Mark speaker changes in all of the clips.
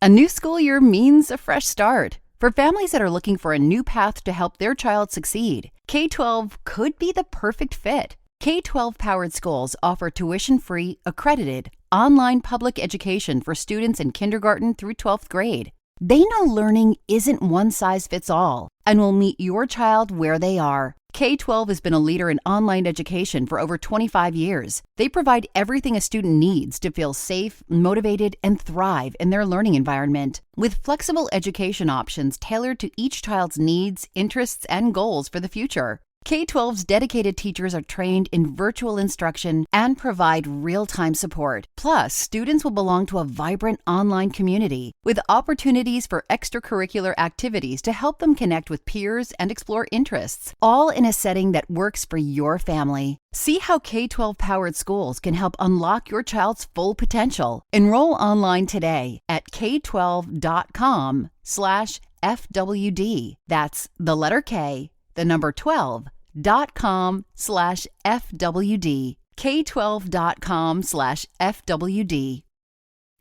Speaker 1: A new school year means a fresh start. For families that are looking for a new path to help their child succeed, K-12 could be the perfect fit. K-12 powered schools offer tuition-free, accredited, online public education for students in kindergarten through 12th grade. They know learning isn't one size fits all and will meet your child where they are. K-12 has been a leader in online education for over 25 years. They provide everything a student needs to feel safe, motivated, and thrive in their learning environment. With flexible education options tailored to each child's needs, interests, and goals for the future. K-12's dedicated teachers are trained in virtual instruction and provide real-time support. Plus, students will belong to a vibrant online community with opportunities for extracurricular activities to help them connect with peers and explore interests, all in a setting that works for your family. See how K-12-powered schools can help unlock your child's full potential. Enroll online today at k12.com/FWD. That's the letter K, the number 12.com/FWD. K12.com/FWD.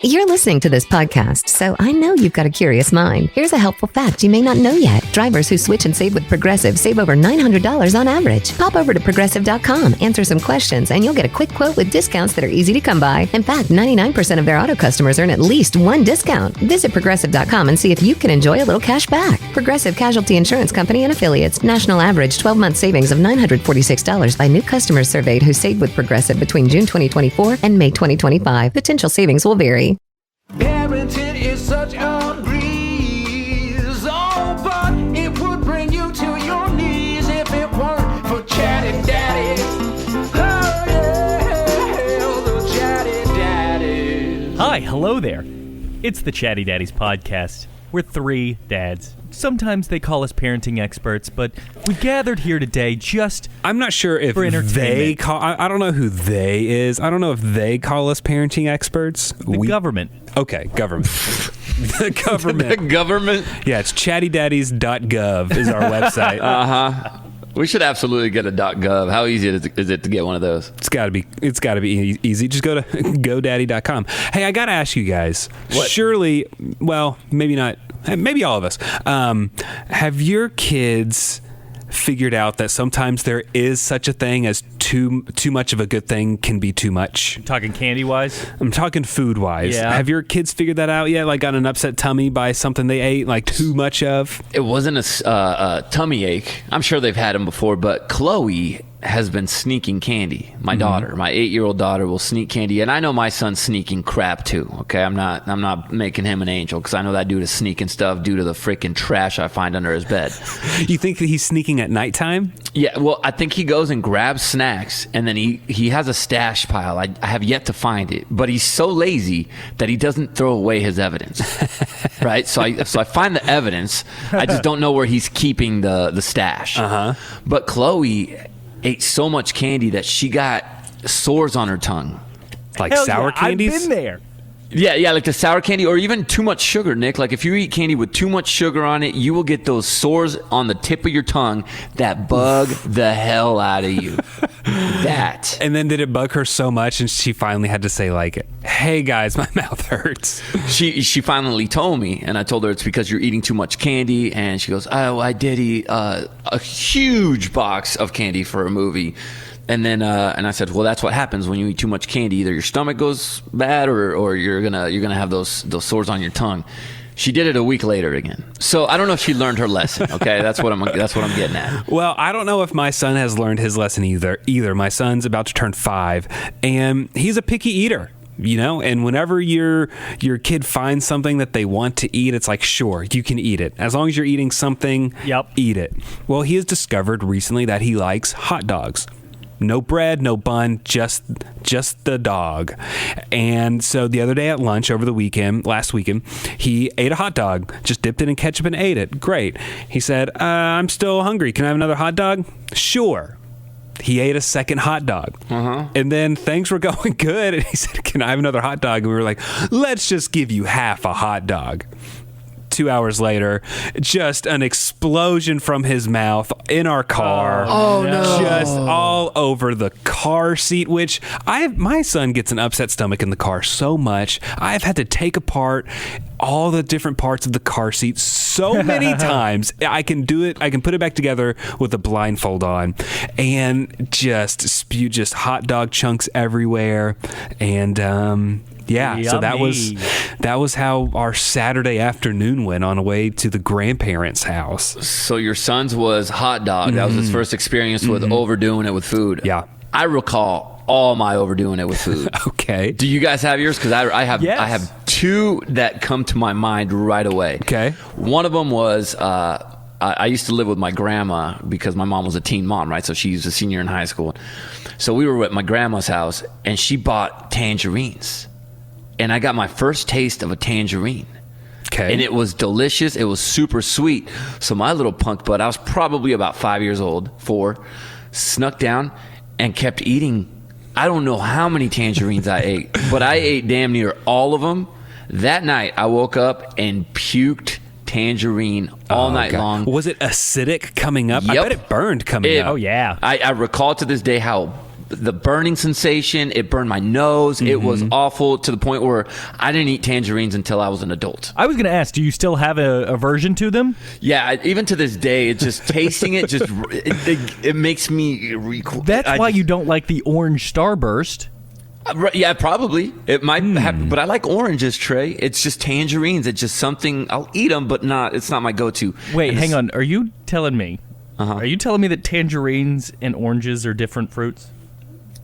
Speaker 2: You're listening to this podcast, so I know you've got a curious mind. Here's a helpful fact you may not know yet. Drivers who switch and save with Progressive save over $900 on average. Pop over to Progressive.com, answer some questions, and you'll get a quick quote with discounts that are easy to come by. In fact, 99% of their auto customers earn at least one discount. Visit Progressive.com and see if you can enjoy a little cash back. Progressive Casualty Insurance Company and Affiliates. National average 12-month savings of $946 by new customers surveyed who saved with Progressive between June 2024 and May 2025. Potential savings will vary.
Speaker 3: Parenting is such a breeze, oh, but it would bring you to your knees if it weren't for Chatty Daddies. Oh, yeah, the Chatty Daddies.
Speaker 4: Hi, hello there. It's the Chatty Daddies podcast. We're three dads. Sometimes they call us parenting experts, but we gathered here today just
Speaker 5: I'm not sure if they call... I don't know who they is. I don't know if they call us parenting experts.
Speaker 4: The government.
Speaker 5: Okay, government. The government.
Speaker 6: The government?
Speaker 5: Yeah, it's chattydaddies.gov is our website.
Speaker 6: Uh-huh. We should absolutely get a .gov. How easy is it to get one of those?
Speaker 5: It's got to be easy. Just go to godaddy.com. Hey, I got to ask you guys.
Speaker 6: What?
Speaker 5: Surely, well, maybe not. Maybe all of us. Have your kids figured out that sometimes there is such a thing as too much of a good thing can be too much?
Speaker 4: Talking candy-wise?
Speaker 5: I'm talking food-wise.
Speaker 4: Yeah.
Speaker 5: Have your kids figured that out yet? Like got an upset tummy by something they ate, like too much of?
Speaker 6: It wasn't a tummy ache. I'm sure they've had them before, but Chloe has been sneaking candy. My daughter, my 8-year-old daughter, will sneak candy, and I know my son's sneaking crap too. Okay, I'm not making him an angel because I know that dude is sneaking stuff due to the freaking trash I find under his bed.
Speaker 5: You think that he's sneaking at nighttime?
Speaker 6: Yeah, well, I think he goes and grabs snacks, and then he has a stash pile. I have yet to find it, but he's so lazy that he doesn't throw away his evidence. Right? So I find the evidence. I just don't know where he's keeping the stash.
Speaker 5: Uh-huh.
Speaker 6: But Chloe ate so much candy that she got sores on her tongue.
Speaker 5: Like
Speaker 4: Hell
Speaker 5: sour
Speaker 4: yeah,
Speaker 5: candies?
Speaker 4: I've been there.
Speaker 6: Yeah, like the sour candy or even too much sugar, Nick. Like if you eat candy with too much sugar on it, you will get those sores on the tip of your tongue that bug the hell out of you. That.
Speaker 5: And then did it bug her so much and she finally had to say like, hey guys, my mouth hurts?
Speaker 6: She finally told me, and I told her it's because you're eating too much candy, and she goes, oh, I did eat a huge box of candy for a movie. And then and I said, well, that's what happens when you eat too much candy. Either your stomach goes bad or you're gonna have those sores on your tongue. She did it a week later again. So I don't know if she learned her lesson. Okay, that's what I'm getting at.
Speaker 5: Well, I don't know if my son has learned his lesson either. My son's about to turn 5, and he's a picky eater. You know, and whenever your kid finds something that they want to eat, it's like, sure, you can eat it. As long as you're eating something, eat it. Well, he has discovered recently that he likes hot dogs. No bread, no bun, just the dog. And so the other day at lunch last weekend, he ate a hot dog, just dipped it in ketchup and ate it. Great. He said, I'm still hungry. Can I have another hot dog? Sure. He ate a second hot dog. Uh-huh. And then things were going good. And he said, can I have another hot dog? And we were like, let's just give you half a hot dog. 2 hours later, just an explosion from his mouth in our car.
Speaker 6: Oh no.
Speaker 5: Just all over the car seat, which my son gets an upset stomach in the car so much. I've had to take apart all the different parts of the car seat so many times. I can do it. I can put it back together with a blindfold on and just spew just hot dog chunks everywhere. And yeah, so that was how our Saturday afternoon went on the way to the grandparents' house.
Speaker 6: So your son's was hot dog. That was his first experience with overdoing it with food.
Speaker 5: Yeah.
Speaker 6: I recall all my overdoing it with food.
Speaker 5: Okay.
Speaker 6: Do you guys have yours? Because I have
Speaker 4: Yes.
Speaker 6: I have two that come to my mind right away.
Speaker 5: Okay.
Speaker 6: One of them was I used to live with my grandma because my mom was a teen mom, right? So she was a senior in high school. So we were at my grandma's house, and she bought tangerines. And I got my first taste of a tangerine.
Speaker 5: Okay.
Speaker 6: And it was delicious. It was super sweet. So my little punk butt, I was probably about 4 years old, snuck down and kept eating. I don't know how many tangerines I ate, but I ate damn near all of them. That night, I woke up and puked tangerine all night long.
Speaker 5: Was it acidic coming up?
Speaker 6: Yep.
Speaker 5: I bet it burned coming up.
Speaker 4: Oh, yeah.
Speaker 6: I recall to this day how the burning sensation, it burned my nose. It was awful to the point where I didn't eat tangerines until I was an adult.
Speaker 4: I was going to ask, do you still have a aversion to them?
Speaker 6: Yeah, even to this day, it just tasting it just it makes me
Speaker 4: That's why you don't like the orange Starburst.
Speaker 6: Yeah, probably. It might happen, but I like oranges, Trey. It's just tangerines. It's just something, I'll eat them, but it's not my go-to.
Speaker 4: Wait,
Speaker 6: And
Speaker 4: hang on. Are you telling me? Are you telling me that tangerines and oranges are different fruits?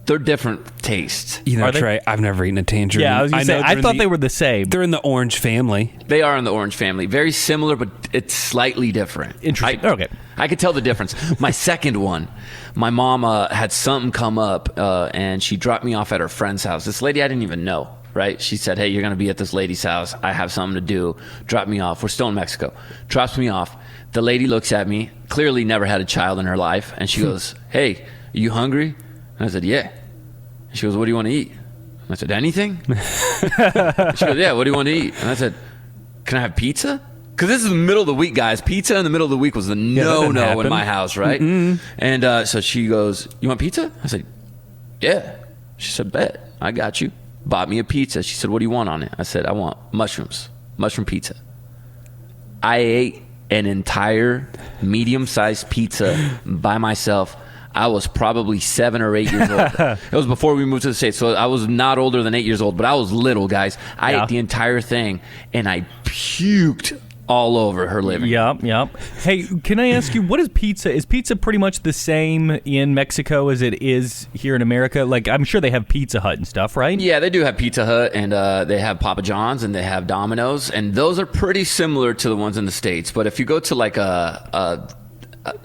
Speaker 6: They're different tastes.
Speaker 5: You know,
Speaker 4: Are they?
Speaker 5: Trey, I've never eaten a tangerine.
Speaker 4: Yeah, I was going to say, I thought they were the same.
Speaker 5: They're in the orange family.
Speaker 6: They are in the orange family. Very similar, but it's slightly different.
Speaker 4: Interesting. Okay.
Speaker 6: I could tell the difference. My second one, my mom had something come up, and she dropped me off at her friend's house. This lady I didn't even know, right? She said, hey, you're going to be at this lady's house. I have something to do. Drop me off. We're still in Mexico. Drops me off. The lady looks at me, clearly never had a child in her life, and she goes, hey, are you hungry? And I said, yeah. She goes, what do you want to eat? And I said, anything? She goes, yeah, what do you want to eat? And I said, can I have pizza? Because this is the middle of the week, guys. Pizza in the middle of the week was the no-no in my house, right? And so she goes, you want pizza? I said, yeah. She said, bet. I got you. Bought me a pizza. She said, what do you want on it? I said, I want mushrooms. Mushroom pizza. I ate an entire medium-sized pizza by myself. I was probably 7 or 8 years old. It was before we moved to the States, so I was not older than 8 years old, but I was little, guys. I ate the entire thing, and I puked all over her living room.
Speaker 4: Yep. Hey, can I ask you, what is pizza? Is pizza pretty much the same in Mexico as it is here in America? Like, I'm sure they have Pizza Hut and stuff, right?
Speaker 6: Yeah, they do have Pizza Hut, and they have Papa John's, and they have Domino's, and those are pretty similar to the ones in the States. But if you go to like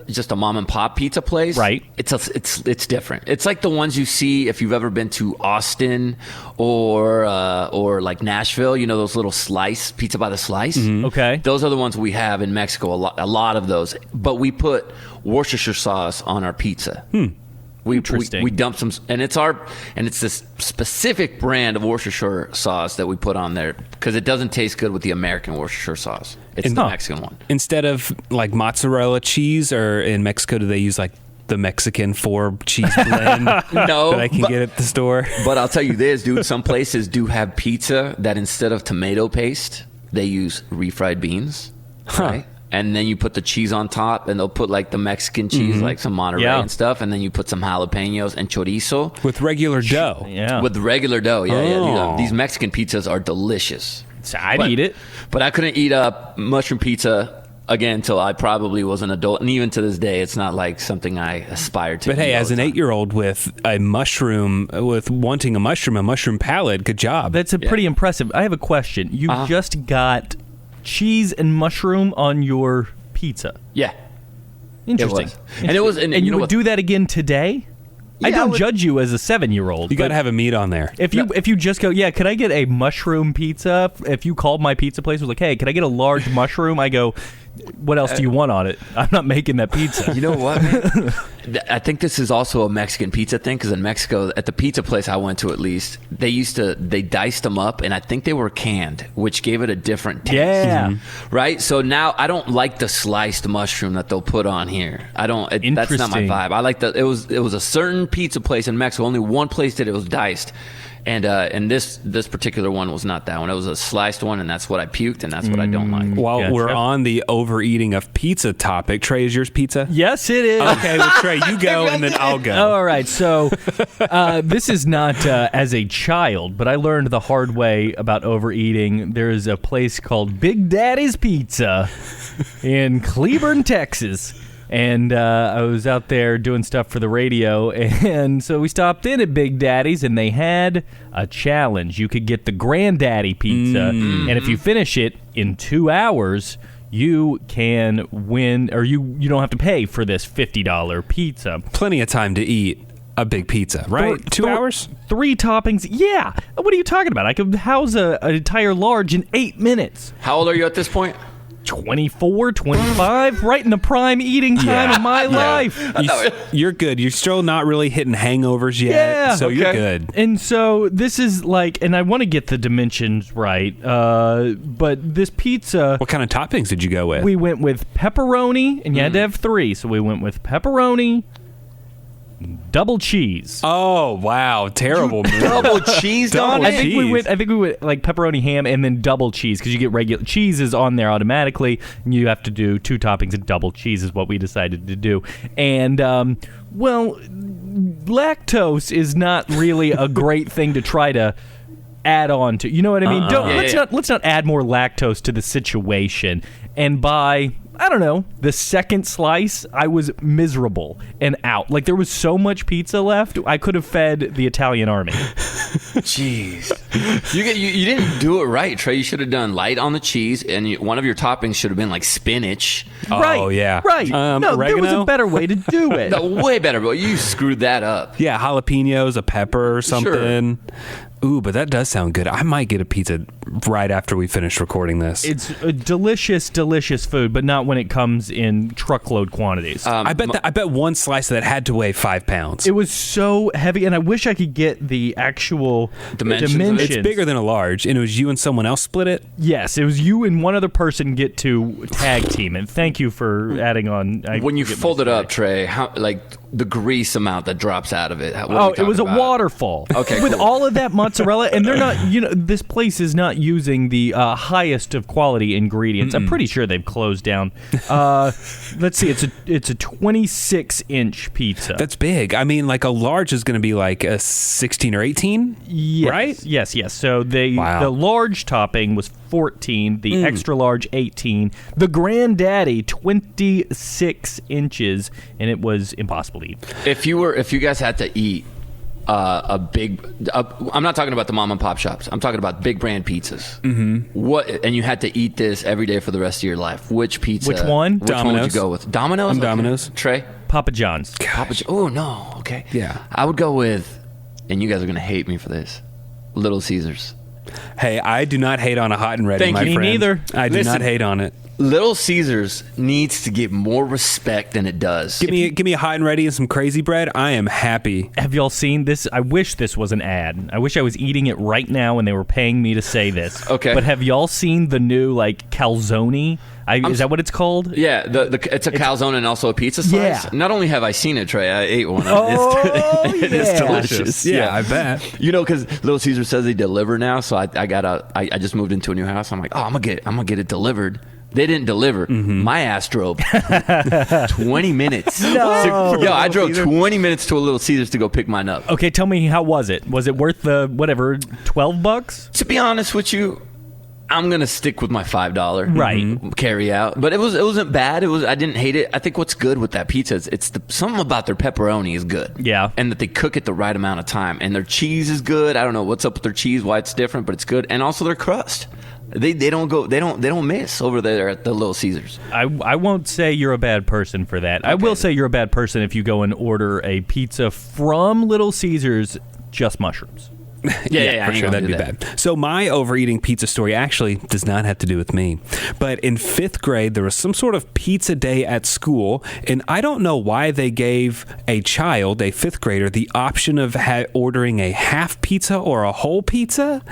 Speaker 6: just a mom and pop pizza place,
Speaker 4: right?
Speaker 6: It's different. It's like the ones you see if you've ever been to Austin or like Nashville. You know, those little slice pizza by the slice.
Speaker 4: Okay,
Speaker 6: those are the ones we have in Mexico. A lot of those, but we put Worcestershire sauce on our pizza.
Speaker 4: Interesting.
Speaker 6: We dump some, and it's this specific brand of Worcestershire sauce that we put on there because it doesn't taste good with the American Worcestershire sauce. It's the Mexican one.
Speaker 5: Instead of like mozzarella cheese, or in Mexico, do they use like the Mexican 4 cheese blend
Speaker 6: No,
Speaker 5: that I can get at the store?
Speaker 6: But I'll tell you this, dude. Some places do have pizza that instead of tomato paste, they use refried beans, right? And then you put the cheese on top, and they'll put like the Mexican cheese, like some Monterey and stuff, and then you put some jalapenos and chorizo.
Speaker 5: With regular dough.
Speaker 4: Yeah.
Speaker 6: With regular dough, yeah.
Speaker 5: Oh.
Speaker 6: These Mexican pizzas are delicious.
Speaker 4: So I'd eat it.
Speaker 6: But I couldn't eat a mushroom pizza again until I probably was an adult. And even to this day, it's not like something I aspire to.
Speaker 5: But hey,
Speaker 6: eat all
Speaker 5: as
Speaker 6: the
Speaker 5: an
Speaker 6: time.
Speaker 5: 8-year-old with wanting a mushroom palate, good job.
Speaker 4: That's pretty impressive. I have a question. You just got cheese and mushroom on your pizza.
Speaker 6: Yeah.
Speaker 4: Interesting.
Speaker 6: And it was, and
Speaker 4: you
Speaker 6: know
Speaker 4: would
Speaker 6: what?
Speaker 4: do that again today? I
Speaker 6: Yeah, I
Speaker 4: don't
Speaker 6: would-
Speaker 4: judge you as a 7-year-old.
Speaker 5: You got to have a meat on there.
Speaker 4: If you just go, yeah, could I get a mushroom pizza? If you called my pizza place, was like, hey, could I get a large mushroom? I go, what else do you want on it? I'm not making that pizza.
Speaker 6: You know what, man? I think this is also a Mexican pizza thing, because in Mexico, at the pizza place I went to at least, they diced them up, and I think they were canned, which gave it a different taste.
Speaker 4: Yeah.
Speaker 6: Right? So now I don't like the sliced mushroom that they'll put on here. That's not my
Speaker 4: Interesting.
Speaker 6: vibe. I like it was a certain pizza place in Mexico, only one place that it was diced. And this particular one was not that one. It was a sliced one, and that's what I puked, and that's what I don't like.
Speaker 5: While
Speaker 4: Gotcha.
Speaker 5: we're on the overeating of pizza topic, Trey, is yours pizza?
Speaker 4: Yes, it is.
Speaker 5: Okay, well, Trey, you go, and then I'll go.
Speaker 4: All right, so this is not as a child, but I learned the hard way about overeating. There is a place called Big Daddy's Pizza in Cleburne, Texas. And I was out there doing stuff for the radio, and so we stopped in at Big Daddy's, and they had a challenge. You could get the Granddaddy Pizza, and if you finish it in 2 hours, you can win, or you don't have to pay for this $50 pizza.
Speaker 5: Plenty of time to eat a big pizza, right? 2 hours?
Speaker 4: 3 toppings. Yeah. What are you talking about? I could house an entire large in 8 minutes.
Speaker 6: How old are you at this point?
Speaker 4: 24, 25, right in the prime eating time of my life.
Speaker 5: You're good. You're still not really hitting hangovers yet,
Speaker 4: Yeah,
Speaker 5: so you're
Speaker 6: okay.
Speaker 5: good.
Speaker 4: And so this is like, and I want to get the dimensions right, but this pizza,
Speaker 5: What kind of toppings did you go with?
Speaker 4: we went with pepperoni, and you had to have 3, so we went with pepperoni, double cheese.
Speaker 5: Oh, wow. Terrible move.
Speaker 6: Double cheese,
Speaker 5: Double
Speaker 6: dog?
Speaker 4: I think we
Speaker 5: cheese.
Speaker 4: went. I think we went like pepperoni, ham, and then double cheese because you get regular cheese is on there automatically, and you have to do 2 toppings and double cheese is what we decided to do. And well, lactose is not really a great thing to try to add on to. You know what I mean? Let's not add more lactose to the situation. And by, I don't know, the second slice, I was miserable and out. Like, there was so much pizza left, I could have fed the Italian army.
Speaker 6: Jeez. You didn't do it right, Trey. You should have done light on the cheese, and one of your toppings should have been like spinach.
Speaker 5: Oh, yeah.
Speaker 4: Right. No, there was
Speaker 5: oregano?
Speaker 4: a better way to do it.
Speaker 6: No, way better, but you screwed that up.
Speaker 5: Yeah, jalapenos, a pepper or something. Ooh, but that does sound good. I might get a pizza right after we finish recording this.
Speaker 4: It's a delicious, delicious food, but not when it comes in truckload quantities.
Speaker 5: I bet one slice of that had to weigh 5 pounds.
Speaker 4: It was so heavy, and I wish I could get the actual
Speaker 6: Dimensions.
Speaker 4: dimensions.
Speaker 5: It's bigger than a large, and it was you and someone else split it?
Speaker 4: Yes, it was you and one other person get to tag team, and thank you for adding on.
Speaker 6: When you fold it up, Trey, how like the grease amount that drops out of it? What are we
Speaker 4: it was a
Speaker 6: talking about?
Speaker 4: waterfall.
Speaker 6: Okay,
Speaker 4: with
Speaker 6: cool.
Speaker 4: all of that mozzarella, and they're not. This place is not using the highest of quality ingredients. I'm pretty sure they've closed down. Let's see, it's a 26-inch pizza.
Speaker 5: That's big. I mean, like a large is going to be like a 16 or 18,
Speaker 4: Yes,
Speaker 5: right?
Speaker 4: Yes. So the large topping was 14, the extra large 18, the Granddaddy 26 inches, and it was impossible to eat.
Speaker 6: If you guys had to eat a big, I'm not talking about the mom and pop shops. I'm talking about big brand pizzas. Mm-hmm. And you had to eat this every day for the rest of your life. Which pizza?
Speaker 4: Which one?
Speaker 6: Which one would you go with? Domino's.
Speaker 5: I'm Domino's.
Speaker 6: Trey.
Speaker 4: Papa John's.
Speaker 6: Oh no. Okay.
Speaker 5: Yeah.
Speaker 6: I would go with, and you guys are gonna hate me for this, Little Caesars.
Speaker 5: Hey, I do not hate on a hot and ready,
Speaker 6: Thank
Speaker 5: my
Speaker 6: you.
Speaker 4: Me
Speaker 5: friend.
Speaker 4: neither.
Speaker 5: I do
Speaker 6: Listen.
Speaker 5: not hate on it.
Speaker 6: Little Caesars needs to get more respect than it does.
Speaker 5: Give me a hot and ready and some crazy bread. I am happy.
Speaker 4: Have y'all seen this? I wish this was an ad. I wish I was eating it right now and they were paying me to say this.
Speaker 6: Okay.
Speaker 4: But have y'all seen the new, like, calzone? Is that what it's called?
Speaker 6: Yeah, it's a calzone and also a pizza slice.
Speaker 4: Yeah.
Speaker 6: Not only have I seen it, Trey, I ate one.
Speaker 4: Oh,
Speaker 6: It is
Speaker 4: yeah.
Speaker 6: delicious.
Speaker 5: Yeah, I bet.
Speaker 6: You know, because Little Caesar says they deliver now, so I just moved into a new house. I'm like, oh, I'm gonna get it delivered. They didn't deliver. My ass drove 20 minutes.
Speaker 4: No.
Speaker 6: Yo, I drove 20 minutes to a Little Caesars to go pick mine up.
Speaker 4: Okay, tell me, how was it? Was it worth the, whatever, $12?
Speaker 6: To be honest with you, I'm gonna stick with my $5
Speaker 4: Right.
Speaker 6: carry out, but it wasn't bad. I didn't hate it. I think what's good with that pizza is something about their pepperoni is good.
Speaker 4: Yeah.
Speaker 6: and that they cook it the right amount of time, and their cheese is good. I don't know what's up with their cheese, why it's different, but it's good, and also their crust. They don't miss over there at the Little Caesars.
Speaker 4: I won't say you're a bad person for that. I will say you're a bad person if you go and order a pizza from Little Caesars, just mushrooms.
Speaker 6: Yeah, I
Speaker 5: for
Speaker 6: ain't
Speaker 5: sure,
Speaker 6: gonna
Speaker 5: that'd
Speaker 6: do
Speaker 5: be
Speaker 6: that.
Speaker 5: bad. So my overeating pizza story actually does not have to do with me. But in 5th grade, there was some sort of pizza day at school, and I don't know why they gave a child, a 5th grader, the option of ordering a half pizza or a whole pizza,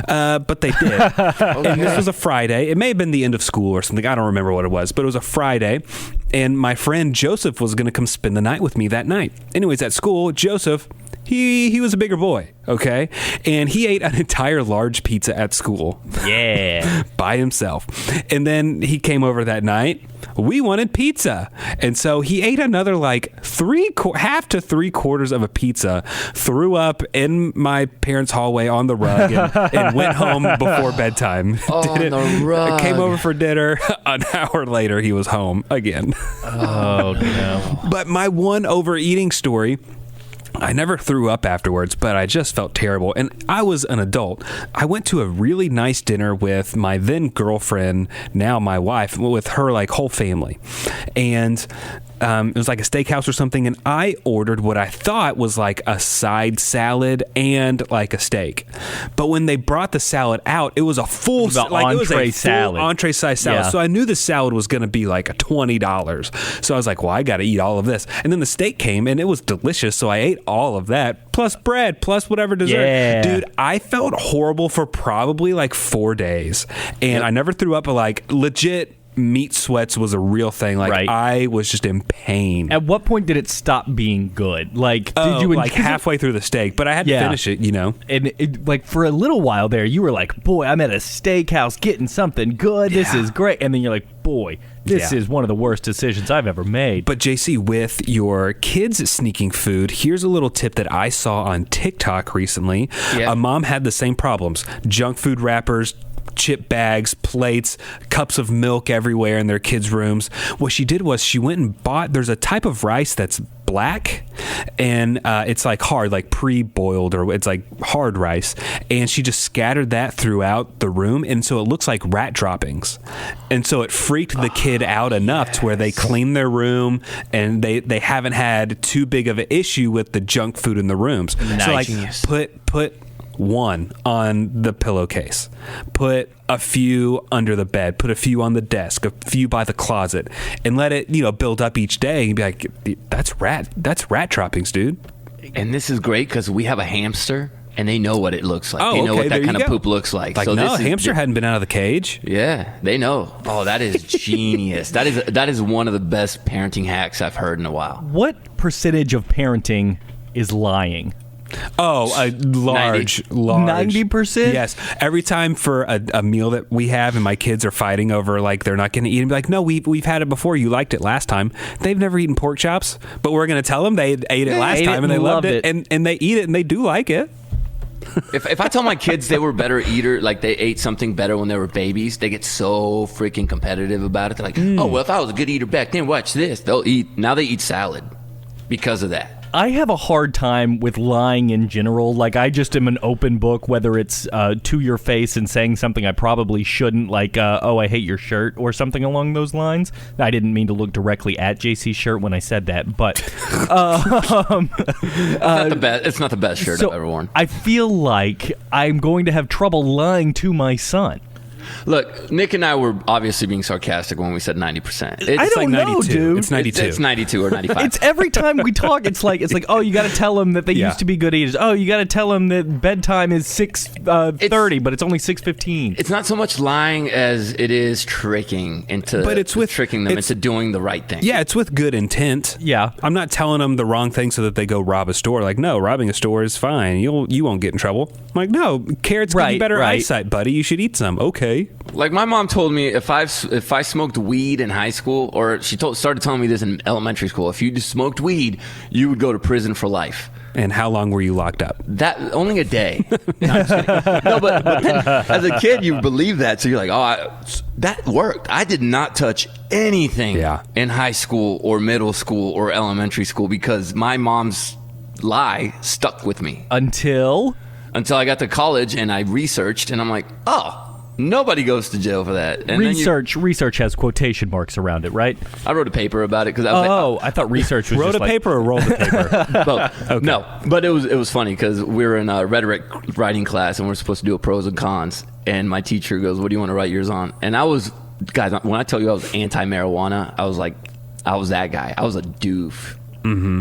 Speaker 5: but they did. And this was a Friday. It may have been the end of school or something. I don't remember what it was, but it was a Friday, and my friend Joseph was going to come spend the night with me that night. Anyways, at school, Joseph He was a bigger boy, okay? And he ate an entire large pizza at school.
Speaker 4: Yeah.
Speaker 5: By himself. And then he came over that night. We wanted pizza. And so he ate another like half to 3/4 of a pizza, threw up in my parents' hallway on the rug, and went home before bedtime.
Speaker 6: On the rug.
Speaker 5: Came over for dinner. An hour later, he was home again.
Speaker 4: Oh, no.
Speaker 5: But my one overeating story, I never threw up afterwards, but I just felt terrible. And I was an adult. I went to a really nice dinner with my then girlfriend, now my wife, with her like whole family. And it was like a steakhouse or something, and I ordered what I thought was like a side salad and like a steak. But when they brought the salad out, it was a full
Speaker 4: entree salad.
Speaker 5: Entree size salad.
Speaker 4: Yeah.
Speaker 5: So I knew the salad was going to be like $20. So I was like, well, I got to eat all of this. And then the steak came, and it was delicious. So I ate all of that, plus bread, plus whatever dessert.
Speaker 4: Yeah.
Speaker 5: Dude, I felt horrible for probably like 4 days. And I never threw up, but like legit meat sweats was a real thing. Like
Speaker 4: Right.
Speaker 5: I was just in pain.
Speaker 4: At what point did it stop being good? Like, did you
Speaker 5: like halfway through the steak, but I had to finish it, you know.
Speaker 4: And like for a little while there, you were like, "Boy, I'm at a steakhouse getting something good. This is great." And then you're like, "Boy, this is one of the worst decisions I've ever made."
Speaker 5: But JC, with your kids sneaking food, here's a little tip that I saw on TikTok recently.
Speaker 6: Yeah.
Speaker 5: A mom had the same problems: junk food wrappers, chip bags, plates, cups of milk everywhere in their kids' rooms. What she did was she went and bought, there's a type of rice that's black, and it's like hard, like pre-boiled, or it's like hard rice, and she just scattered that throughout the room, and so it looks like rat droppings. And so it freaked the kid out enough to where they cleaned their room, and they haven't had too big of an issue with the junk food in the rooms.
Speaker 4: Nice.
Speaker 5: So like
Speaker 6: Genius.
Speaker 5: put one on the pillowcase, put a few under the bed, put a few on the desk, a few by the closet, and let it, build up each day and be like, that's rat droppings, dude.
Speaker 6: And this is great because we have a hamster, and they know what it looks like.
Speaker 5: Oh,
Speaker 6: they know
Speaker 5: okay,
Speaker 6: what
Speaker 5: there
Speaker 6: that
Speaker 5: you
Speaker 6: kind of
Speaker 5: go.
Speaker 6: poop looks like.
Speaker 5: Like,
Speaker 6: so
Speaker 5: no,
Speaker 6: this is-
Speaker 5: hamster hadn't been out of the cage.
Speaker 6: Yeah, they know. Oh, that is genius. That is one of the best parenting hacks I've heard in a while.
Speaker 4: What percentage of parenting is lying?
Speaker 5: Oh, a large.
Speaker 4: 90%?
Speaker 5: Yes. Every time for a meal that we have and my kids are fighting over, like, they're not going to eat it, be like, no, we've had it before. You liked it last time. They've never eaten pork chops, but we're going to tell them they ate it last
Speaker 4: ate
Speaker 5: time
Speaker 4: it
Speaker 5: and they
Speaker 4: and
Speaker 5: loved
Speaker 4: loved
Speaker 5: it. And they eat it and they do like it.
Speaker 6: If I tell my kids they were better eater, like they ate something better when they were babies, they get so freaking competitive about it. They're like, oh, well, if I was a good eater back then, watch this. They eat salad because of that.
Speaker 4: I have a hard time with lying in general. Like, I just am an open book, whether it's to your face and saying something I probably shouldn't, like, oh, I hate your shirt, or something along those lines. I didn't mean to look directly at JC's shirt when I said that, but
Speaker 6: It's not the best shirt I've ever worn.
Speaker 4: I feel like I'm going to have trouble lying to my son.
Speaker 6: Look, Nick and I were obviously being sarcastic when we said 90%.
Speaker 4: I
Speaker 5: It's
Speaker 4: don't
Speaker 5: like
Speaker 4: know,
Speaker 5: 92.
Speaker 4: dude.
Speaker 5: It's 92.
Speaker 6: It's 92 or 95.
Speaker 4: It's every time we talk, it's like, oh, you got to tell them that they used to be good eaters. Oh, you got to tell them that bedtime is 6:30, but it's only 6:15.
Speaker 6: It's not so much lying as it is tricking tricking them into doing the right thing.
Speaker 5: Yeah, it's with good intent.
Speaker 4: Yeah.
Speaker 5: I'm not telling them the wrong thing so that they go rob a store. Like, no, robbing a store is fine. You won't get in trouble. I'm like, no, carrots give you better eyesight, buddy. You should eat some. Okay.
Speaker 6: Like my mom told me if I smoked weed in high school, or she started telling me this in elementary school, if you just smoked weed, you would go to prison for life.
Speaker 5: And how long were you locked up?
Speaker 6: That only a day. No, I'm just kidding. No, but then as a kid, you believe that, so you're like, that worked. I did not touch anything in high school or middle school or elementary school because my mom's lie stuck with me
Speaker 4: Until
Speaker 6: I got to college and I researched, and I'm like, oh. Nobody goes to jail for that. And
Speaker 4: research has quotation marks around it, right?
Speaker 6: I wrote a paper about it because I was
Speaker 4: I thought research was
Speaker 5: Wrote
Speaker 4: just
Speaker 5: a
Speaker 4: like,
Speaker 5: paper or rolled a paper?
Speaker 6: well,
Speaker 5: Okay.
Speaker 6: no, but it was funny because we were in a rhetoric writing class and we're supposed to do a pros and cons. And my teacher goes, "What do you want to write yours on?" And guys, when I tell you I was anti-marijuana, I was that guy. I was a doof. Mm-hmm.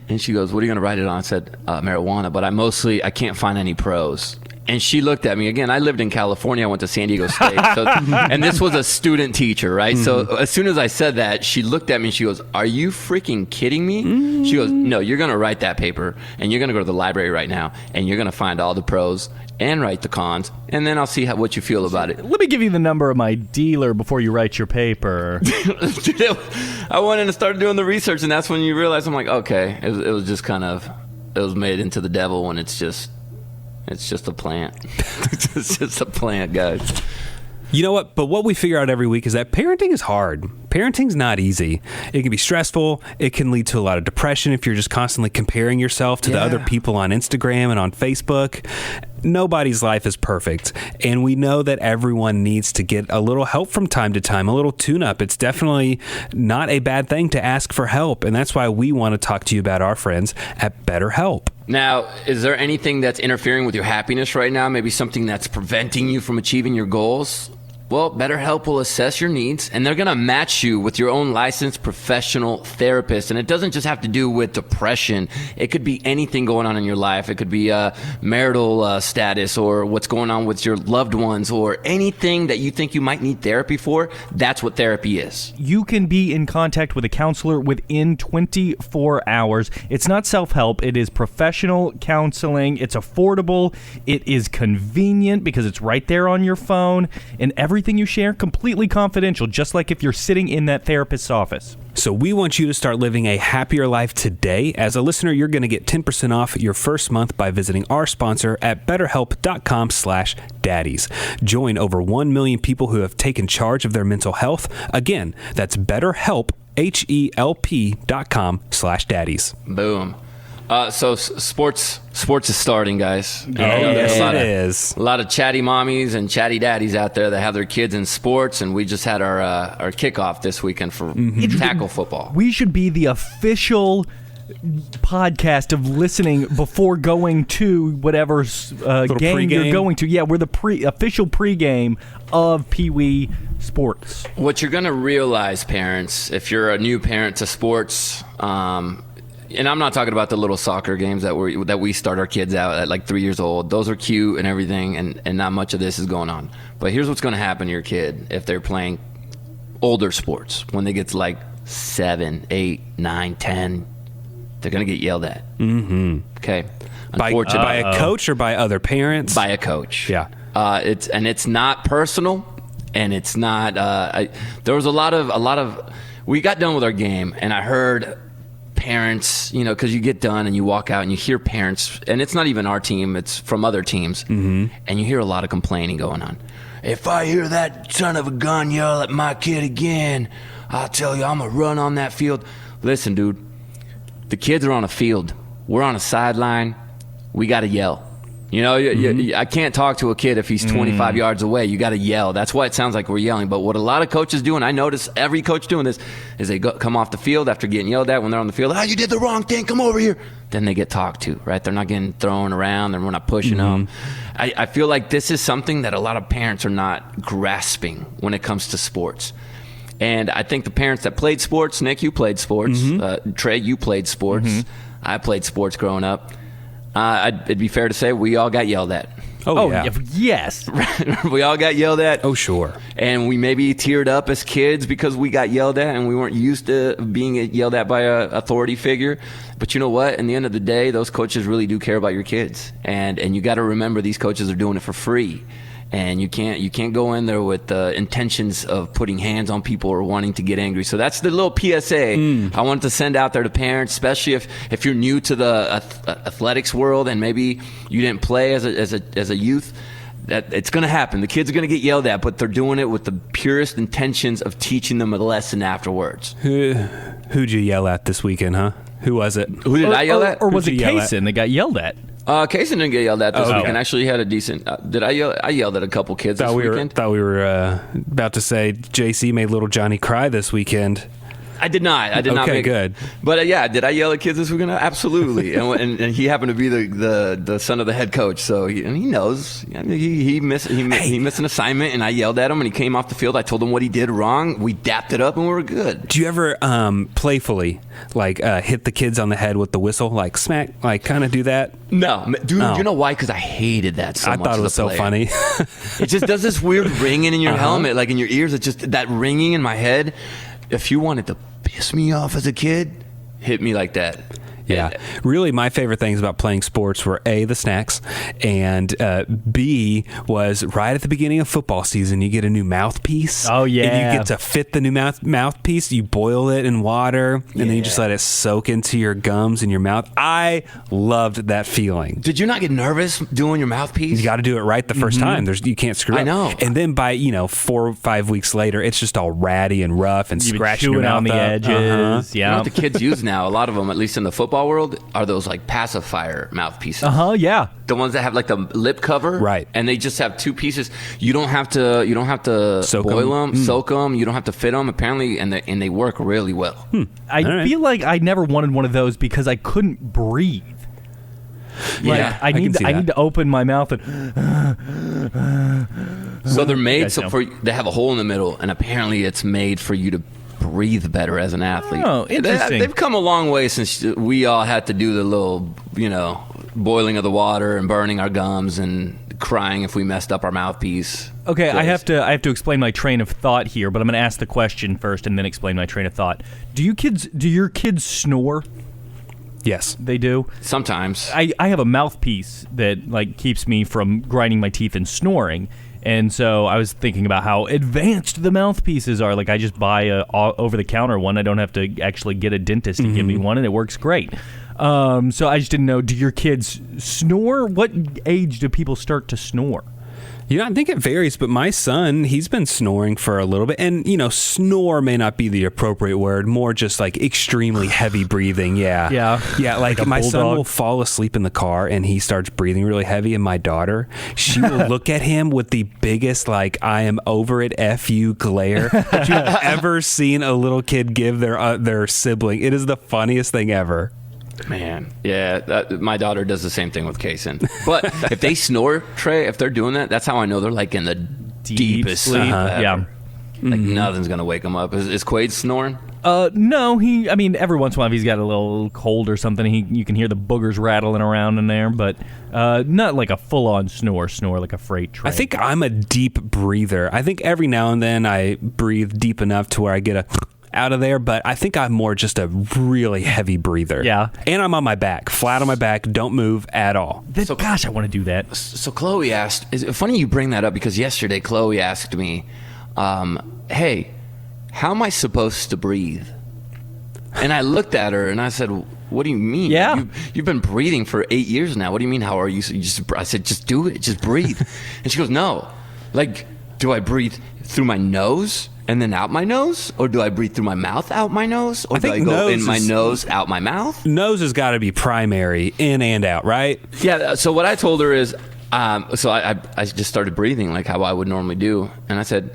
Speaker 6: And she goes, "What are you going to write it on?" I said, marijuana, but I can't find any pros. And she looked at me again. I lived in California. I went to San Diego State. And this was a student teacher, right? So as soon as I said that, she looked at me and she goes, "Are you freaking kidding me?" She goes, "No, you're going to write that paper and you're going to go to the library right now and you're going to find all the pros and write the cons, and then I'll see what you feel about it."
Speaker 4: Let me give you the number of my dealer before you write your paper.
Speaker 6: Dude, I went in and started doing the research, and that's when you realize, I'm like, okay, it was just kind of, it was made into the devil when it's just a plant. It's just a plant, guys.
Speaker 5: You know what? But what we figure out every week is that parenting is hard. Parenting's not easy. It can be stressful. It can lead to a lot of depression if you're just constantly comparing yourself to the other people on Instagram and on Facebook. Nobody's life is perfect. And we know that everyone needs to get a little help from time to time, a little tune-up. It's definitely not a bad thing to ask for help. And that's why we want to talk to you about our friends at BetterHelp.
Speaker 6: Now, is there anything that's interfering with your happiness right now? Maybe something that's preventing you from achieving your goals? Well, BetterHelp will assess your needs, and they're going to match you with your own licensed professional therapist. And it doesn't just have to do with depression. It could be anything going on in your life. It could be marital status or what's going on with your loved ones or anything that you think you might need therapy for. That's what therapy is.
Speaker 4: You can be in contact with a counselor within 24 hours. It's not self-help. It is professional counseling. It's affordable. It is convenient because it's right there on your phone. And everything you share, completely confidential, just like if you're sitting in that therapist's office.
Speaker 5: So we want you to start living a happier life today. As a listener, you're going to get 10% off your first month by visiting our sponsor at betterhelp.com/daddies. Join over 1 million people who have taken charge of their mental health. Again, that's BetterHelp, HELP.com/daddies.
Speaker 6: Boom. So sports is starting, guys.
Speaker 5: Yes, it is.
Speaker 6: A lot of chatty mommies and chatty daddies out there that have their kids in sports, and we just had our kickoff this weekend for tackle football.
Speaker 4: We should be the official podcast of listening before going to whatever game you're going to. Yeah, we're the official pregame of Pee Wee sports.
Speaker 6: What you're going to realize, parents, if you're a new parent to sports, and I'm not talking about the little soccer games that we start our kids out at like 3 years old. Those are cute and everything, and not much of this is going on. But here's what's going to happen to your kid if they're playing older sports. When they get to like 7, 8, 9, 10, they're going to get yelled at. Mm-hmm. Okay. Unfortunately,
Speaker 5: by a coach or by other parents?
Speaker 6: By a coach.
Speaker 5: Yeah.
Speaker 6: It's not personal, and it's not. There was a lot of. We got done with our game, and I heard parents, because you get done and you walk out and you hear parents, and it's not even our team, it's from other teams, and you hear a lot of complaining going on. If I hear that son of a gun yell at my kid again, I'll tell you, I'm going to run on that field. Listen, dude, the kids are on a field. We're on a sideline. We got to yell. I can't talk to a kid if he's 25 yards away. You got to yell. That's why it sounds like we're yelling. But what a lot of coaches do, and I notice every coach doing this, is they come off the field after getting yelled at when they're on the field. You did the wrong thing. Come over here. Then they get talked to, right? They're not getting thrown around, and we're not pushing them. I feel like this is something that a lot of parents are not grasping when it comes to sports. And I think the parents that played sports, Nick, you played sports. Trey, you played sports. I played sports growing up. It'd be fair to say we all got yelled at.
Speaker 5: Oh yeah.
Speaker 4: Yes.
Speaker 6: We all got yelled at.
Speaker 5: Oh, sure.
Speaker 6: And we maybe teared up as kids because we got yelled at and we weren't used to being yelled at by an authority figure. But you know what? In the end of the day, those coaches really do care about your kids. And you got to remember these coaches are doing it for free. And you can't go in there with intentions of putting hands on people or wanting to get angry. So that's the little PSA I wanted to send out there to parents, especially if you're new to the athletics world and maybe you didn't play as a youth. That it's going to happen. The kids are going to get yelled at, but they're doing it with the purest intentions of teaching them a lesson afterwards.
Speaker 5: Who'd you yell at this weekend, huh? Who was it?
Speaker 6: Who did I yell at?
Speaker 4: Or was it Kaysen that got yelled at?
Speaker 6: Kaysen didn't get yelled at this weekend. Actually, he had a decent. Did I yell? I yelled at a couple kids this weekend.
Speaker 5: Thought we were about to say JC made little Johnny cry this weekend.
Speaker 6: I did not. I did not.
Speaker 5: Okay, good.
Speaker 6: But yeah, did I yell at kids this weekend? Absolutely. and he happened to be the son of the head coach, so he knows. I mean, he missed an assignment, and I yelled at him, and he came off the field. I told him what he did wrong. We dapped it up, and we were good.
Speaker 5: Do you ever playfully hit the kids on the head with the whistle, like smack, like kind of do that?
Speaker 6: No, dude. You know why? Because I hated that so much.
Speaker 5: I thought it was so funny.
Speaker 6: It just does this weird ringing in your helmet, like in your ears. It's just that ringing in my head. If you wanted to piss me off as a kid, hit me like that.
Speaker 5: Yeah. Really, my favorite things about playing sports were A, the snacks, and B, was right at the beginning of football season, you get a new mouthpiece.
Speaker 4: Oh, yeah.
Speaker 5: And you get to fit the new mouthpiece. You boil it in water, and then you just let it soak into your gums and your mouth. I loved that feeling.
Speaker 6: Did you not get nervous doing your mouthpiece?
Speaker 5: You got to do it right the first time. You can't screw up.
Speaker 6: I know.
Speaker 5: And then by 4 or 5 weeks later, it's just all ratty and rough and
Speaker 4: You've been
Speaker 5: scratching your
Speaker 4: chewing
Speaker 5: mouth
Speaker 4: on the
Speaker 5: up.
Speaker 4: edges.
Speaker 6: You
Speaker 4: Yeah.
Speaker 6: know what the kids use now? A lot of them, at least in the football world, are those like pacifier mouthpieces.
Speaker 4: Yeah.
Speaker 6: The ones that have like the lip cover,
Speaker 5: Right?
Speaker 6: And they just have two pieces. You don't have to
Speaker 5: Soak
Speaker 6: boil
Speaker 5: 'em.
Speaker 6: them, soak them. You don't have to fit them. Apparently, and they work really well.
Speaker 4: I
Speaker 5: All right.
Speaker 4: feel like I never wanted one of those because I couldn't breathe.
Speaker 6: Yeah,
Speaker 4: I
Speaker 5: can
Speaker 4: need
Speaker 5: see that.
Speaker 4: to open my mouth and
Speaker 6: So they're made
Speaker 4: Guys
Speaker 6: so
Speaker 4: know.
Speaker 6: they have a hole in the middle, and apparently it's made for you to breathe better as an athlete.
Speaker 4: Oh, interesting.
Speaker 6: They've come a long way since we all had to do the little, boiling of the water and burning our gums and crying if we messed up our mouthpiece.
Speaker 4: Okay, I
Speaker 6: Yes.
Speaker 4: have to explain my train of thought here, but I'm going to ask the question first and then explain my train of thought. Do your kids snore?
Speaker 5: Yes.
Speaker 4: They do.
Speaker 6: Sometimes.
Speaker 4: I have a mouthpiece that keeps me from grinding my teeth and snoring. And so I was thinking about how advanced the mouthpieces are. Like I just buy a over-the-counter one. I don't have to actually get a dentist to give me one, and it works great. So I just didn't know, do your kids snore? What age do people start to snore?
Speaker 5: I think it varies, but my son, he's been snoring for a little bit. And, snore may not be the appropriate word, more just like extremely heavy breathing. Yeah.
Speaker 4: Yeah.
Speaker 5: Yeah, like
Speaker 4: Like a
Speaker 5: my son
Speaker 4: bulldog.
Speaker 5: will fall asleep in the car and he starts breathing really heavy. And my daughter, she will look at him with the biggest, I am over it, F you glare that you've ever seen a little kid give their sibling. It is the funniest thing ever.
Speaker 6: Man, yeah, my daughter does the same thing with Kaysen. But if they snore, Trey, if they're doing that, that's how I know they're in the deepest sleep ever.
Speaker 4: Yeah.
Speaker 6: Nothing's going to wake them up. Is Quaid snoring?
Speaker 4: No, every once in a while if he's got a little cold or something, you can hear the boogers rattling around in there, but not like a full-on snore like a freight train.
Speaker 5: I think I'm a deep breather. I think every now and then I breathe deep enough to where I get a out of there, but I think I'm more just a really heavy breather.
Speaker 4: Yeah.
Speaker 5: And I'm on my back, flat on my back, don't move at all.
Speaker 4: Gosh, I want to do that.
Speaker 6: So Chloe asked, is it funny you bring that up because yesterday Chloe asked me, hey, how am I supposed to breathe? And I looked at her and I said, what do you mean?
Speaker 4: Yeah.
Speaker 6: You've been breathing for 8 years now. What do you mean, how are you? I said, just do it. Just breathe. And she goes, no. Do I breathe through my nose and then out my nose? Or do I breathe through my mouth, out my nose? Or do I go in my nose, out my mouth?
Speaker 5: Nose has got to be primary, in and out, right?
Speaker 6: Yeah, so what I told her is, I just started breathing like how I would normally do. And I said,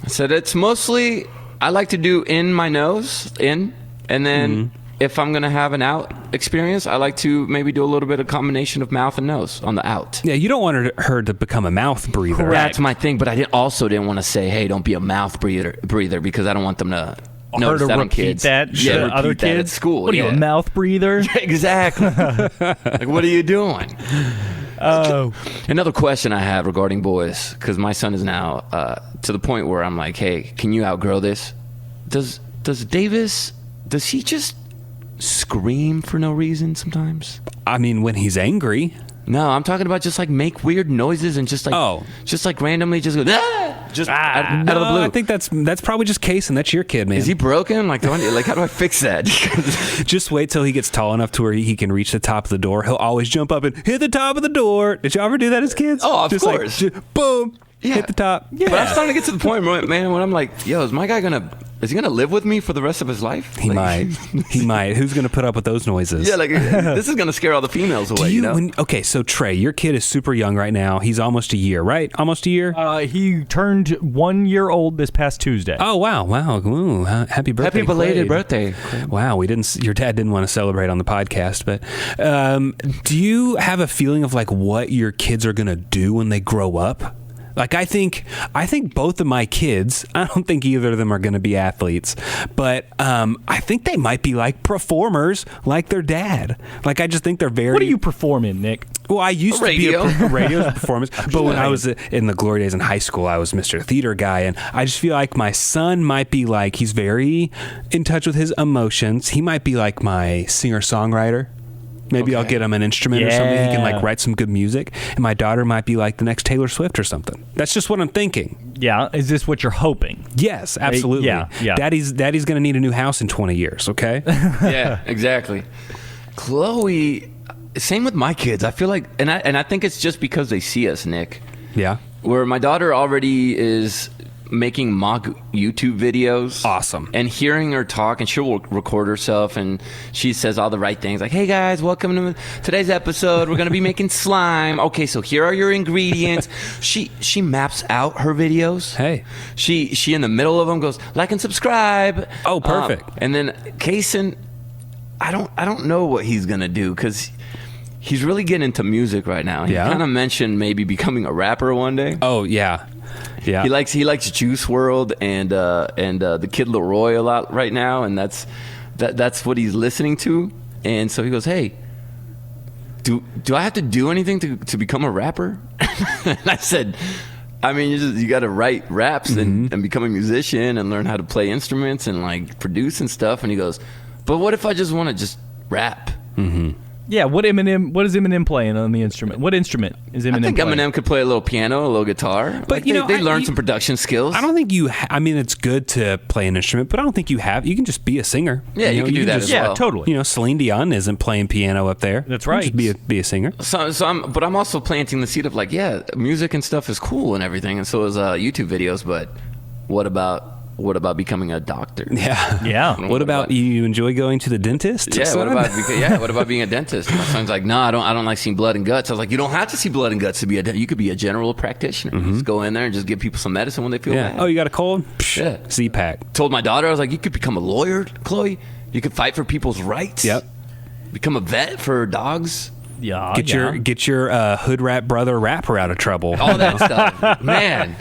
Speaker 6: it's mostly, I like to do in my nose, in, and then if I'm going to have an out experience, I like to maybe do a little bit of combination of mouth and nose on the out.
Speaker 5: Yeah, you don't want her to become a mouth breather.
Speaker 6: That's my thing, but I also didn't want to say, hey, don't be a mouth breather because I don't want them to notice
Speaker 4: to
Speaker 6: that on
Speaker 4: repeat
Speaker 6: kids.
Speaker 4: that
Speaker 6: Yeah,
Speaker 4: to
Speaker 6: repeat
Speaker 4: other
Speaker 6: that
Speaker 4: kids
Speaker 6: at school.
Speaker 4: What are you, a
Speaker 6: yeah.
Speaker 4: mouth breather?
Speaker 6: Exactly. Like, what are you doing?
Speaker 4: Oh.
Speaker 6: Another question I have regarding boys, because my son is now to the point where I'm like, hey, can you outgrow this? Does Davis, does he just scream for no reason sometimes?
Speaker 5: I mean, when he's angry.
Speaker 6: No, I'm talking about just make weird noises and just randomly just go, out of the blue.
Speaker 5: I think that's probably just Kaysen. That's your kid, man.
Speaker 6: Is he broken? How do I fix that?
Speaker 5: Just wait till he gets tall enough to where he can reach the top of the door. He'll always jump up and hit the top of the door. Did y'all ever do that as kids?
Speaker 6: Oh, of
Speaker 5: just
Speaker 6: course.
Speaker 5: Boom.
Speaker 6: Yeah.
Speaker 5: Hit the top.
Speaker 6: But I'm starting to get to the point, man, when I'm like, yo, is my guy going to Is he gonna live with me for the rest of his life?
Speaker 5: He might. He might. Who's going to put up with those noises?
Speaker 6: Yeah, like this is gonna scare all the females away.
Speaker 5: Okay, so Trey, your kid is super young right now. He's almost a year, right? Almost a year?
Speaker 4: He turned 1 year old this past Tuesday.
Speaker 5: Oh, wow. Ooh, happy birthday.
Speaker 6: Happy belated
Speaker 5: Quade.
Speaker 6: birthday.
Speaker 5: Wow, your dad didn't want to celebrate on the podcast, but do you have a feeling of like what your kids are going to do when they grow up? Like, I think both of my kids, I don't think either of them are going to be athletes, but I think they might be like performers like their dad. Like, I just think they're very...
Speaker 4: What do you perform in, Nick?
Speaker 5: Well, I used to be a radio performance, but when I was in the glory days in high school, I was Mr. Theater guy, and I just feel like my son might be like, he's very in touch with his emotions. He might be like my singer-songwriter. Maybe I'll get him an instrument or something. He can like write some good music. And my daughter might be like the next Taylor Swift or something. That's just what I'm thinking.
Speaker 4: Yeah. Is this what you're hoping?
Speaker 5: Yes, absolutely.
Speaker 4: Yeah.
Speaker 5: Daddy's going to need a new house in 20 years, okay?
Speaker 6: Yeah, exactly. Chloe, same with my kids. I feel like, and I think it's just because they see us, Nick.
Speaker 5: Yeah.
Speaker 6: Where my daughter already is making mock YouTube videos.
Speaker 5: Awesome.
Speaker 6: And hearing her talk, and she'll record herself, and she says all the right things, like, hey guys, welcome to today's episode. We're going to be making slime. Okay, so here are your ingredients. She maps out her videos.
Speaker 5: Hey.
Speaker 6: She in the middle of them goes, like and subscribe.
Speaker 5: Oh, perfect.
Speaker 6: And then Kaysen, I don't know what he's going to do, because he's really getting into music right now. He kind of mentioned maybe becoming a rapper one day.
Speaker 5: Oh, yeah. Yeah.
Speaker 6: He likes Juice WRLD and the Kid Leroy a lot right now, and that's what he's listening to. And so he goes, "Hey, do I have to do anything to become a rapper?" And I said, "I mean, you got to write raps and become a musician and learn how to play instruments and like produce and stuff." And he goes, "But what if I just want to just rap?"
Speaker 5: Mm-hmm.
Speaker 4: Yeah, what is Eminem playing on the instrument? What instrument is Eminem
Speaker 6: I think
Speaker 4: playing?
Speaker 6: Eminem could play a little piano, a little guitar.
Speaker 5: But
Speaker 6: like, they learned some production skills.
Speaker 5: I don't think I mean, it's good to play an instrument, but I don't think you can just be a singer.
Speaker 6: Yeah, you can do that as well.
Speaker 4: Yeah, totally.
Speaker 5: Celine Dion isn't playing piano up there.
Speaker 4: That's right.
Speaker 5: Just be a singer.
Speaker 6: So I'm also planting the seed of like, yeah, music and stuff is cool and everything, and so is YouTube videos. But what about becoming a doctor?
Speaker 5: Yeah.
Speaker 4: Yeah.
Speaker 5: What about you enjoy going to the dentist?
Speaker 6: Yeah.
Speaker 5: son?
Speaker 6: What about being a dentist? My son's like, no, I don't like seeing blood and guts. I was like, you don't have to see blood and guts to be a dentist. You could be a general practitioner. Just go in there and just give people some medicine when they feel bad.
Speaker 5: Oh, you got a cold?
Speaker 6: Yeah.
Speaker 5: Z-Pack.
Speaker 6: Told my daughter, I was like, you could become a lawyer, Chloe. You could fight for people's rights.
Speaker 5: Yep.
Speaker 6: Become a vet for dogs.
Speaker 4: Yeah.
Speaker 5: Get your hood rat brother rapper out of trouble.
Speaker 6: All that stuff, man.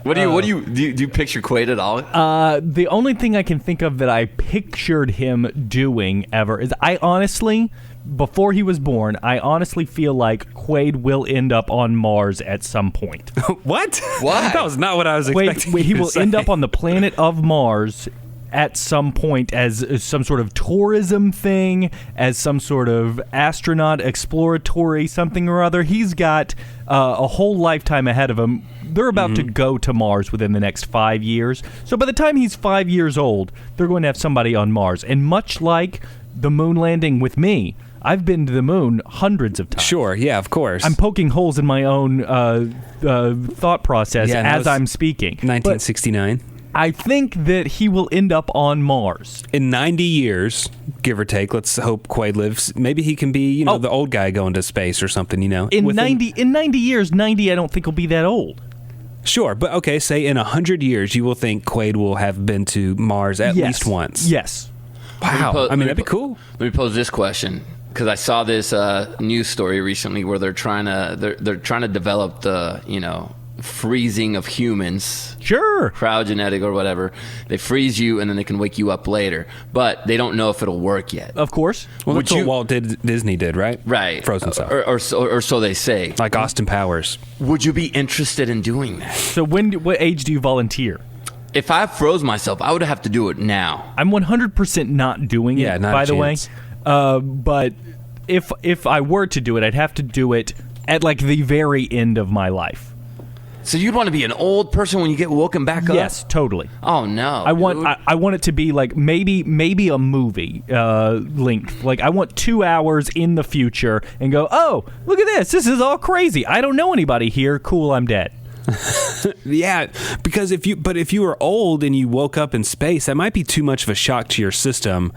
Speaker 6: What do you picture Quaid at all?
Speaker 4: The only thing I can think of that I pictured him doing ever is I honestly, before he was born, I honestly feel like Quaid will end up on Mars at some point.
Speaker 5: What?
Speaker 6: Why?
Speaker 5: That was not what I was expecting.
Speaker 4: He
Speaker 5: you to
Speaker 4: will
Speaker 5: say.
Speaker 4: end up on the planet of Mars at some point as some sort of tourism thing, as some sort of astronaut exploratory something or other. He's got a whole lifetime ahead of him. They're about to go to Mars within the next 5 years. So by the time he's 5 years old, they're going to have somebody on Mars. And much like the moon landing with me, I've been to the moon hundreds of times.
Speaker 5: Sure, yeah, of course.
Speaker 4: I'm poking holes in my own thought process as I'm speaking.
Speaker 5: 1969.
Speaker 4: I think that he will end up on Mars.
Speaker 5: In 90 years, give or take, let's hope Quaid lives. Maybe he can be, the old guy going to space or something,
Speaker 4: In 90 years, 90 I don't think will be that old.
Speaker 5: Sure, but okay, say in 100 years, you will think Quaid will have been to Mars at least once.
Speaker 4: Yes.
Speaker 5: Wow. That'd be cool.
Speaker 6: Let me pose this question, because I saw this news story recently where they're trying to develop the freezing of humans.
Speaker 4: Sure.
Speaker 6: Cryogenetic or whatever. They freeze you and then they can wake you up later, but they don't know if it'll work yet.
Speaker 4: Of course.
Speaker 5: Well, that's what Walt Disney did, right?
Speaker 6: Right.
Speaker 5: Frozen stuff.
Speaker 6: Or so they say.
Speaker 5: Like Austin Powers.
Speaker 6: Would you be interested in doing that?
Speaker 4: So what age do you volunteer?
Speaker 6: If I froze myself, I would have to do it now.
Speaker 4: I'm 100% not doing it,
Speaker 5: not
Speaker 4: by
Speaker 5: a
Speaker 4: the way.
Speaker 5: chance.
Speaker 4: But if I were to do it, I'd have to do it at like the very end of my life.
Speaker 6: So you'd want to be an old person when you get woken back up?
Speaker 4: Yes, totally.
Speaker 6: Oh no!
Speaker 4: I want it to be like maybe a movie length. Like I want 2 hours in the future and go, oh, look at this. This is all crazy. I don't know anybody here. Cool, I'm dead.
Speaker 5: Yeah, because if you were old and you woke up in space, that might be too much of a shock to your system.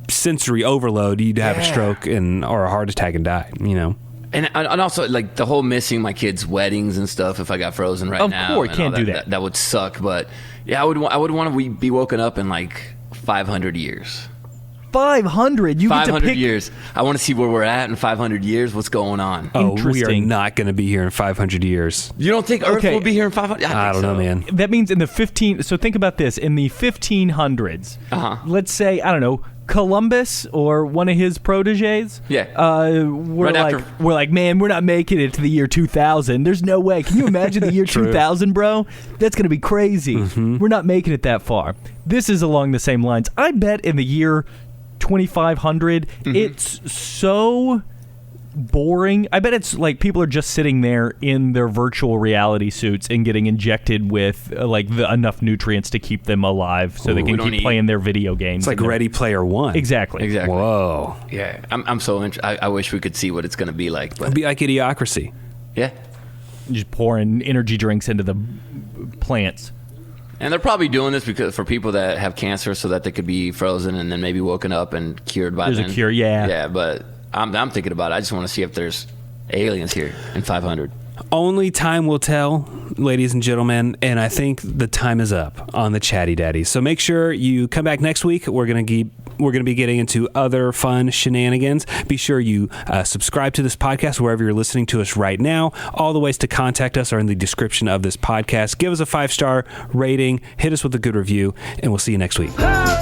Speaker 5: Sensory overload, you'd have a stroke or a heart attack and die, you know.
Speaker 6: And also, like, the whole missing my kids' weddings and stuff, if I got frozen right now.
Speaker 4: Of course, can't do that.
Speaker 6: That would suck, but yeah, I would want to be woken up in like 500 years.
Speaker 4: 500? You get to
Speaker 6: 500
Speaker 4: pick...
Speaker 6: years. I want to see where we're at in 500 years. What's going on?
Speaker 5: Oh, we are
Speaker 4: Interesting.
Speaker 5: not going to be here in 500 years.
Speaker 6: You don't think Earth
Speaker 4: Okay.
Speaker 6: will be here in 500?
Speaker 5: I don't know, man.
Speaker 4: That means in the 15... So think about this. In the 1500s, let's say, I don't know, Columbus or one of his proteges.
Speaker 6: Yeah.
Speaker 4: We're
Speaker 6: Right
Speaker 4: like, man, we're not making it to the year 2000. There's no way. Can you imagine the year 2000, bro? That's going to be crazy. We're not making it that far. This is along the same lines. I bet in the year 2500, it's so boring. I bet it's like people are just sitting there in their virtual reality suits and getting injected with enough nutrients to keep them alive so they can keep playing their video games.
Speaker 5: It's like Ready Player One.
Speaker 4: Exactly.
Speaker 5: Whoa.
Speaker 6: Yeah. I'm so interested. I wish we could see what it's going to be like. But
Speaker 5: It'd be like Idiocracy.
Speaker 6: yeah.
Speaker 4: Just pouring energy drinks into the plants.
Speaker 6: And they're probably doing this because for people that have cancer so that they could be frozen and then maybe woken up and cured by
Speaker 4: There's
Speaker 6: then.
Speaker 4: a cure, yeah.
Speaker 6: Yeah, but I'm thinking about it. I just want to see if there's aliens here in 500.
Speaker 5: Only time will tell, ladies and gentlemen, and I think the time is up on the Chatty Daddies. So make sure you come back next week. We're going to be getting into other fun shenanigans. Be sure you subscribe to this podcast wherever you're listening to us right now. All the ways to contact us are in the description of this podcast. Give us a 5-star rating, hit us with a good review, and we'll see you next week.
Speaker 3: Oh,